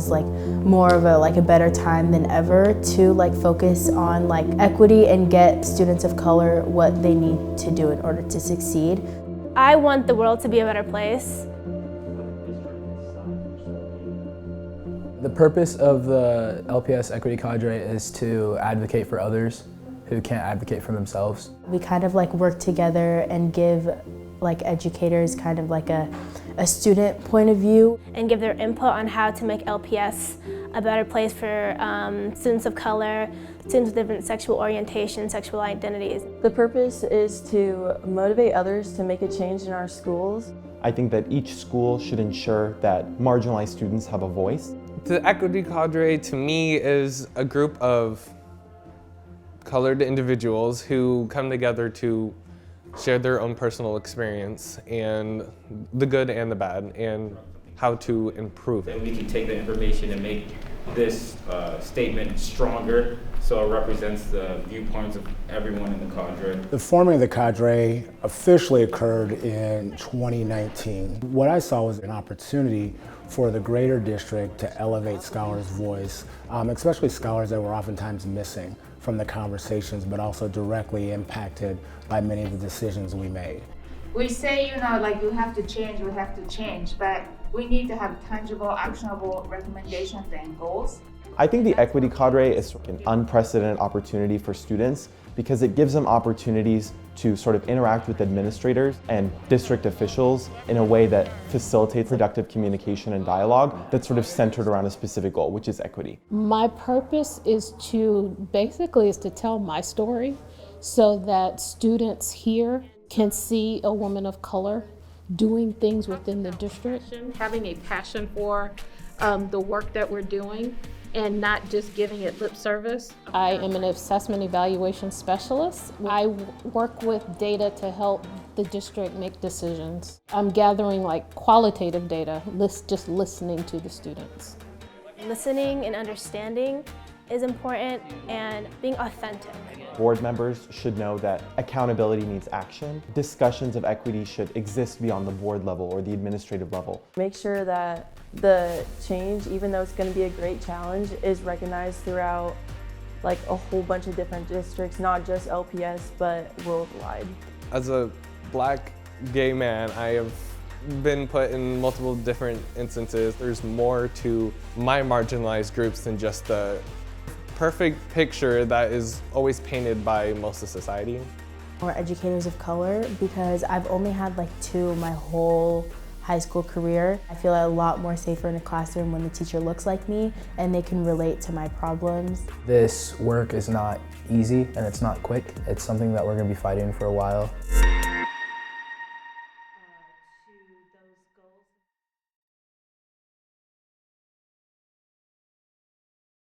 is like more of a better time than ever to focus on equity and get students of color what they need to do in order to succeed. I want the world to be a better place. The purpose of the LPS Equity Cadre is to advocate for others who can't advocate for themselves. We kind of work together and give educators kind of a student point of view. And give their input on how to make LPS a better place for students of color, students with different sexual orientations, sexual identities. The purpose is to motivate others to make a change in our schools. I think that each school should ensure that marginalized students have a voice. The Equity Cadre, to me, is a group of colored individuals who come together to share their own personal experience and the good and the bad and how to improve it. And we can take the information and make this statement stronger so it represents the viewpoints of everyone in the cadre. The forming of the cadre officially occurred in 2019. What I saw was an opportunity for the greater district to elevate scholars' voice, especially scholars that were oftentimes missing from the conversations, but also directly impacted by many of the decisions we made. We say, you have to change, but we need to have tangible, actionable recommendations and goals. I think the Equity Cadre is an unprecedented opportunity for students because it gives them opportunities to sort of interact with administrators and district officials in a way that facilitates productive communication and dialogue that's sort of centered around a specific goal, which is equity. My purpose is to tell my story so that students here can see a woman of color doing things within the district. Having a passion for the work that we're doing and not just giving it lip service. I am an assessment evaluation specialist. I work with data to help the district make decisions. I'm gathering qualitative data, just listening to the students. Listening and understanding is important, and being authentic. Board members should know that accountability needs action. Discussions of equity should exist beyond the board level or the administrative level. Make sure that the change, even though it's going to be a great challenge, is recognized throughout a whole bunch of different districts, not just LPS, but worldwide. As a Black gay man, I have been put in multiple different instances. There's more to my marginalized groups than just the perfect picture that is always painted by most of society. More educators of color, because I've only had two my whole high school career. I feel a lot more safer in a classroom when the teacher looks like me and they can relate to my problems. This work is not easy and it's not quick. It's something that we're going to be fighting for a while.